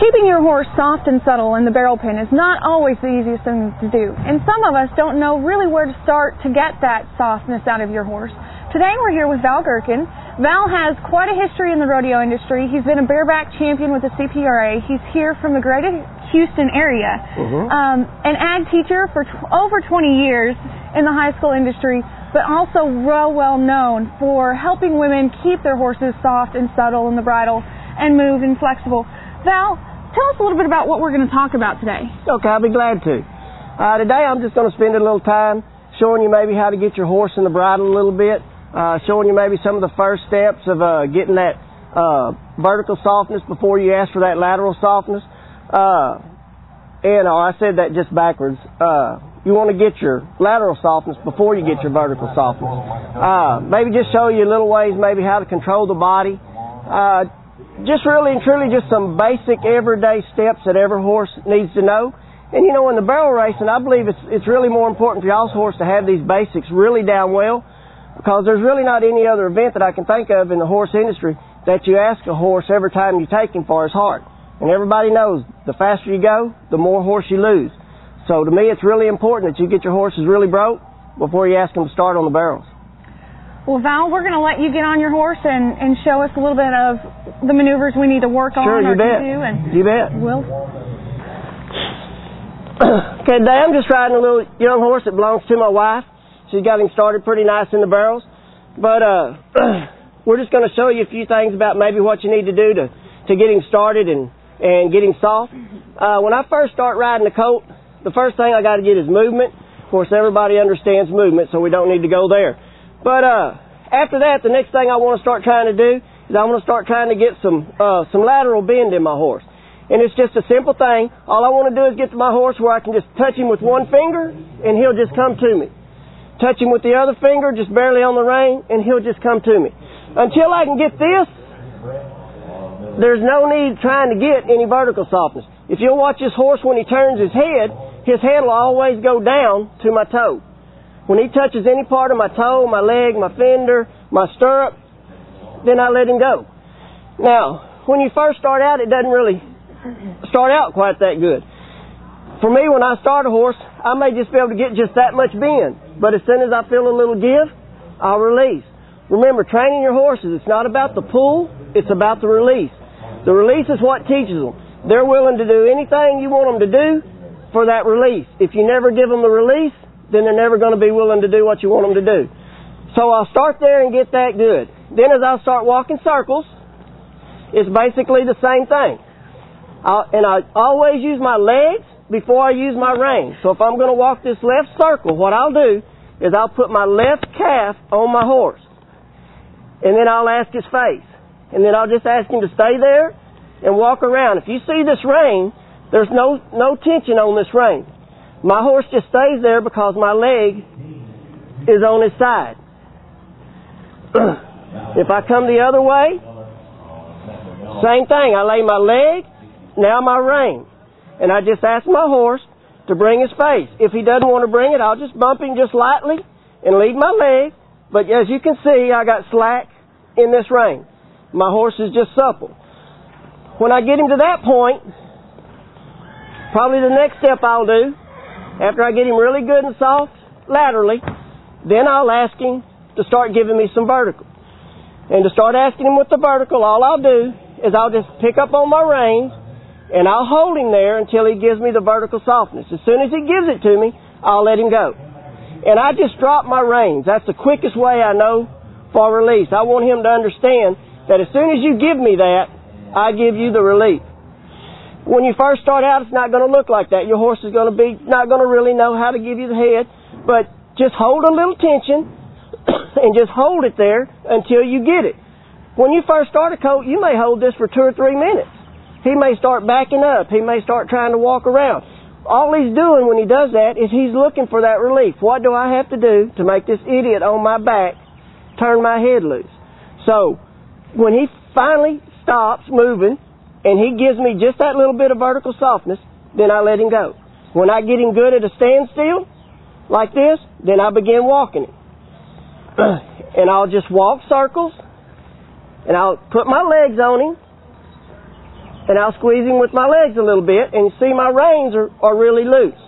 Keeping your horse soft and subtle in the barrel pen is not always the easiest thing to do, and some of us don't know really where to start to get that softness out of your horse. Today we're here with Val Gurka. Val has quite a history in the rodeo industry. He's been a bareback champion with the CPRA. He's here from the greater Houston area. An ag teacher for over 20 years in the high school industry, but also well known for helping women keep their horses soft and subtle in the bridle and move and flexible. Val, tell us a little bit about what we're going to talk about today. Okay, I'll be glad to. Today I'm just going to spend a little time showing you maybe how to get your horse in the bridle a little bit, showing you maybe some of the first steps of getting that vertical softness before you ask for that lateral softness. I said that just backwards. You want to get your lateral softness before you get your vertical softness. Maybe just show you little ways maybe how to control the body. Just really and truly just some basic everyday steps that every horse needs to know. And you know, in the barrel racing, I believe it's really more important for y'all's horse to have these basics really down well, because there's really not any other event that I can think of in the horse industry that you ask a horse every time you take him for his heart. And everybody knows the faster you go, the more horse you lose. So to me, it's really important that you get your horses really broke before you ask them to start on the barrels. Well, Val, we're going to let you get on your horse and show us a little bit of the maneuvers we need to work on or to do. You bet. Will. Okay, today I'm just riding a little young horse that belongs to my wife. She's got him started pretty nice in the barrels. But we're just going to show you a few things about maybe what you need to do to get him started and get him soft. When I first start riding the colt, the first thing I got to get is movement. Of course, everybody understands movement, so we don't need to go there. But after that, the next thing I want to start trying to do is I want to start trying to get some lateral bend in my horse. And it's just a simple thing. All I want to do is get to my horse where I can just touch him with one finger, and he'll just come to me. Touch him with the other finger, just barely on the rein, and he'll just come to me. Until I can get this, there's no need trying to get any vertical softness. If you'll watch this horse when he turns his head will always go down to my toe. When he touches any part of my toe, my leg, my fender, my stirrup, then I let him go. Now, when you first start out, it doesn't really start out quite that good. For me, when I start a horse, I may just be able to get just that much bend. But as soon as I feel a little give, I'll release. Remember, training your horses, it's not about the pull, it's about the release. The release is what teaches them. They're willing to do anything you want them to do for that release. If you never give them the release, then they're never going to be willing to do what you want them to do. So I'll start there and get that good. Then as I start walking circles, it's basically the same thing. I always use my legs before I use my rein. So if I'm going to walk this left circle, what I'll do is I'll put my left calf on my horse. And then I'll ask his face. And then I'll just ask him to stay there and walk around. If you see this rein, there's no tension on this rein. My horse just stays there because my leg is on his side. If I come the other way, same thing. I lay my leg, now my rein. And I just ask my horse to bring his face. If he doesn't want to bring it, I'll just bump him just lightly and lead my leg. But as you can see, I got slack in this rein. My horse is just supple. When I get him to that point, probably the next step I'll do, after I get him really good and soft laterally, then I'll ask him to start giving me some vertical. And to start asking him with the vertical, all I'll do is I'll just pick up on my reins and I'll hold him there until he gives me the vertical softness. As soon as he gives it to me, I'll let him go. And I just drop my reins. That's the quickest way I know for release. I want him to understand that as soon as you give me that, I give you the relief. When you first start out, it's not going to look like that. Your horse is going to be not going to really know how to give you the head, but just hold a little tension and just hold it there until you get it. When you first start a colt, you may hold this for 2 or 3 minutes. He may start backing up. He may start trying to walk around. All he's doing when he does that is he's looking for that relief. What do I have to do to make this idiot on my back turn my head loose? So when he finally stops moving and he gives me just that little bit of vertical softness, then I let him go. When I get him good at a standstill, like this, then I begin walking him. And I'll just walk circles, and I'll put my legs on him, and I'll squeeze him with my legs a little bit, and you see my reins are really loose.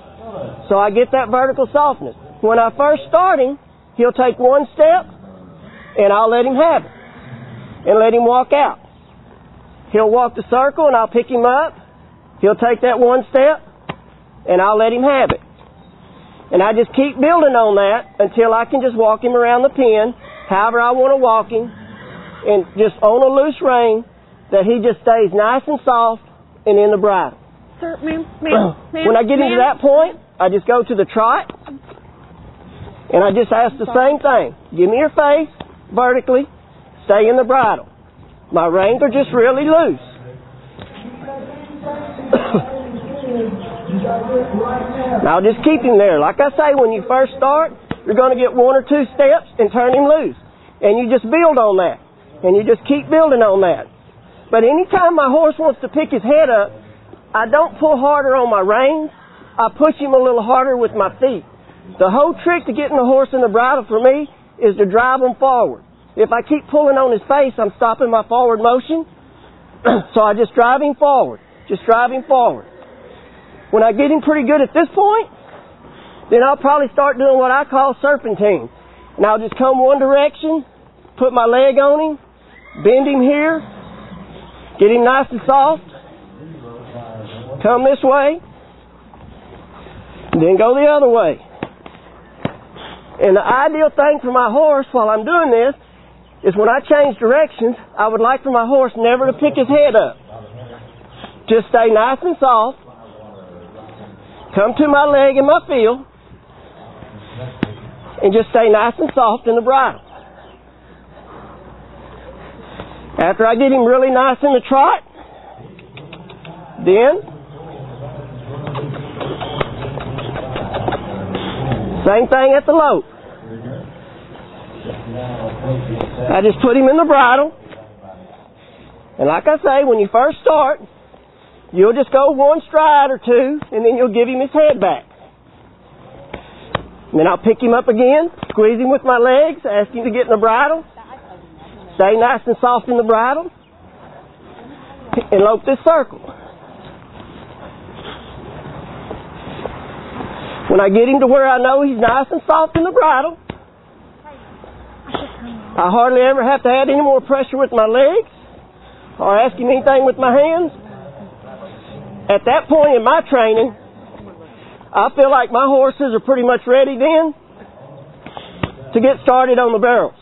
So I get that vertical softness. When I first start him, he'll take one step, and I'll let him have it, and let him walk out. He'll walk the circle, and I'll pick him up. He'll take that one step, and I'll let him have it. And I just keep building on that until I can just walk him around the pen, however I want to walk him, and just on a loose rein, that he just stays nice and soft and in the bridle. Sir, ma'am, when I get into that point, I just go to the trot, and I just ask the same thing. Give me your face vertically, stay in the bridle. My reins are just really loose. Now I'll just keep him there. Like I say, when you first start, you're going to get one or two steps and turn him loose. And you just build on that. And you just keep building on that. But anytime my horse wants to pick his head up, I don't pull harder on my reins. I push him a little harder with my feet. The whole trick to getting the horse in the bridle for me is to drive him forward. If I keep pulling on his face, I'm stopping my forward motion. So I just drive him forward. Just drive him forward. When I get him pretty good at this point, then I'll probably start doing what I call serpentine. And I'll just come one direction, put my leg on him, bend him here, get him nice and soft, come this way, and then go the other way. And the ideal thing for my horse while I'm doing this is when I change directions, I would like for my horse never to pick his head up. Just stay nice and soft, come to my leg and my heel, and just stay nice and soft in the bridle. After I get him really nice in the trot, then same thing at the lope. I just put him in the bridle, and like I say, when you first start, you'll just go one stride or two, and then you'll give him his head back. And then I'll pick him up again, squeeze him with my legs, ask him to get in the bridle, stay nice and soft in the bridle, and lope this circle. When I get him to where I know he's nice and soft in the bridle, I hardly ever have to add any more pressure with my legs or ask him anything with my hands. At that point in my training, I feel like my horses are pretty much ready then to get started on the barrels.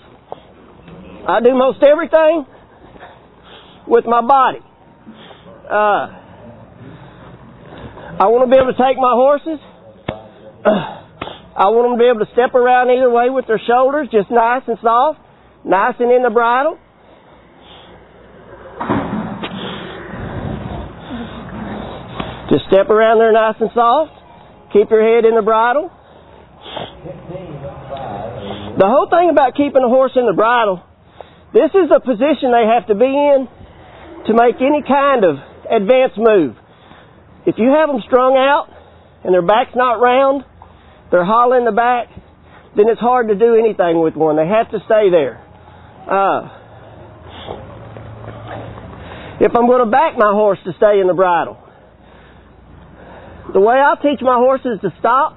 I do most everything with my body. I want to be able to take my horses. I want them to be able to step around either way with their shoulders, just nice and soft, nice and in the bridle. Just step around there nice and soft. Keep your head in the bridle. The whole thing about keeping a horse in the bridle, this is a position they have to be in to make any kind of advanced move. If you have them strung out and their back's not round, they're hollow in the back, then it's hard to do anything with one. They have to stay there. If I'm going to back my horse to stay in the bridle, the way I'll teach my horses to stop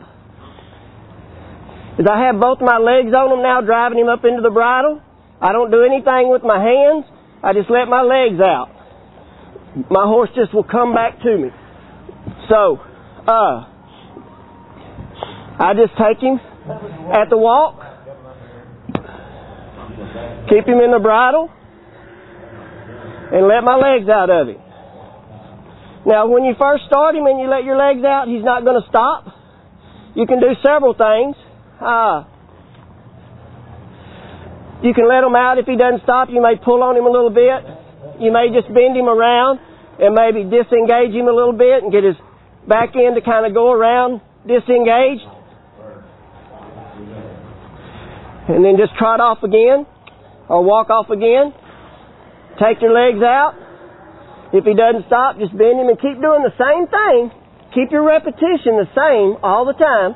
is I have both my legs on them now, driving him up into the bridle. I don't do anything with my hands. I just let my legs out. My horse just will come back to me. So, I just take him at the walk, keep him in the bridle, and let my legs out of him. Now, when you first start him and you let your legs out, he's not going to stop. You can do several things. You can let him out. If he doesn't stop, you may pull on him a little bit. You may just bend him around and maybe disengage him a little bit and get his back end to kind of go around disengaged. And then just trot off again or walk off again. Take your legs out. If he doesn't stop, just bend him and keep doing the same thing. Keep your repetition the same all the time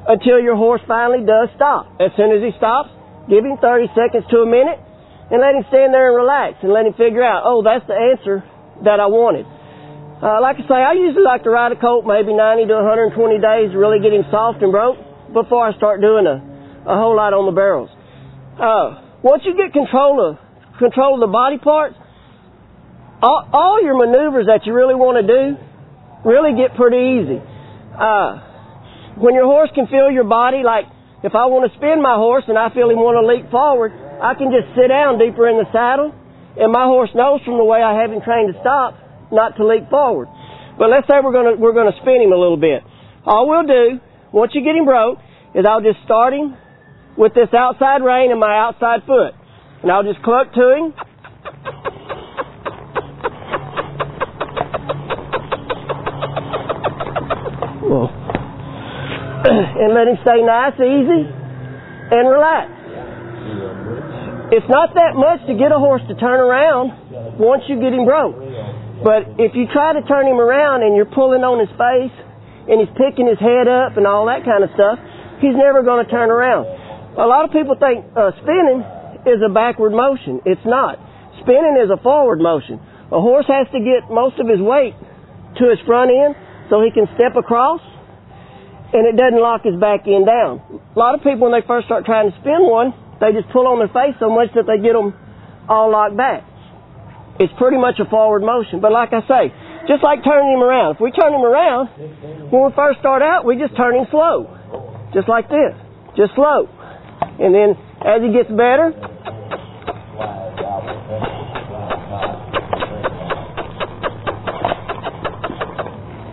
until your horse finally does stop. As soon as he stops, give him 30 seconds to a minute and let him stand there and relax and let him figure out, oh, that's the answer that I wanted. Like I say, I usually like to ride a colt maybe 90 to 120 days to really get him soft and broke before I start doing a whole lot on the barrels. Once you get control of the body parts, all your maneuvers that you really want to do really get pretty easy. When your horse can feel your body, like if I want to spin my horse and I feel him want to leap forward, I can just sit down deeper in the saddle, and my horse knows from the way I have him trained to stop not to leap forward. But let's say we're gonna spin him a little bit. All we'll do, once you get him broke, is I'll just start him with this outside rein and my outside foot. And I'll just cluck to him. Whoa. And let him stay nice, easy, and relaxed. It's not that much to get a horse to turn around once you get him broke. But if you try to turn him around and you're pulling on his face and he's picking his head up and all that kind of stuff, he's never going to turn around. A lot of people think spinning is a backward motion. It's not. Spinning is a forward motion. A horse has to get most of his weight to his front end so he can step across and it doesn't lock his back end down. A lot of people, when they first start trying to spin one, they just pull on their face so much that they get them all locked back. It's pretty much a forward motion. But like I say, just like turning him around. If we turn him around, when we first start out, we just turn him slow. Just like this. Just slow. And then as he gets better,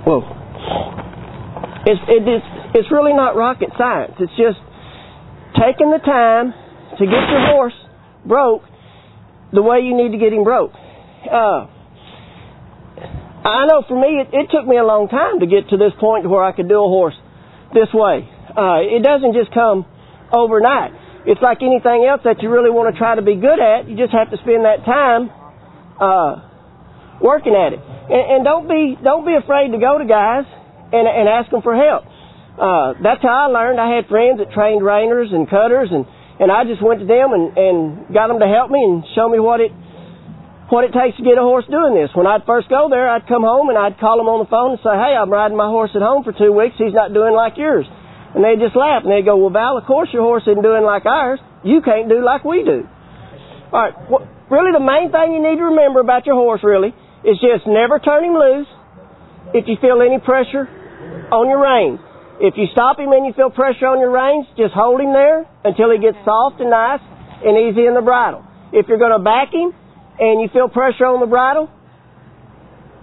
whoa. It's really not rocket science. It's just taking the time to get your horse broke the way you need to get him broke. I know for me, it took me a long time to get to this point where I could do a horse this way. It doesn't just come overnight. It's like anything else that you really want to try to be good at. You just have to spend that time working at it. And don't be afraid to go to guys and ask them for help. That's how I learned. I had friends that trained reiners and cutters, and I just went to them and got them to help me and show me what it takes to get a horse doing this. When I'd first go there, I'd come home and I'd call them on the phone and say, "Hey, I'm riding my horse at home for 2 weeks. He's not doing like yours." And they'd just laugh and they'd go, "Well, Val, of course your horse isn't doing like ours. You can't do like we do." All right. Really, the main thing you need to remember about your horse really is just never turn him loose if you feel any pressure on your reins. If you stop him and you feel pressure on your reins, just hold him there until he gets soft and nice and easy in the bridle. If you're going to back him and you feel pressure on the bridle,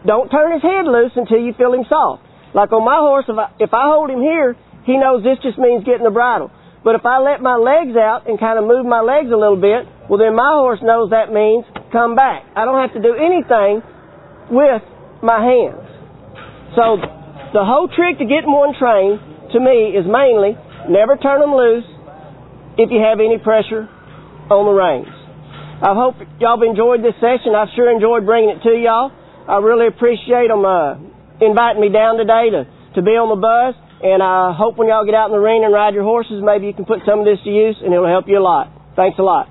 don't turn his head loose until you feel him soft. Like on my horse, if I hold him here, he knows this just means getting the bridle. But if I let my legs out and kind of move my legs a little bit, well then my horse knows that means come back. I don't have to do anything with my hands. So the whole trick to getting one trained, to me, is mainly never turn them loose if you have any pressure on the reins. I hope y'all have enjoyed this session. I've sure enjoyed bringing it to y'all. I really appreciate them inviting me down today to be on the buzz. And I hope when y'all get out in the ring and ride your horses, maybe you can put some of this to use and it'll help you a lot. Thanks a lot.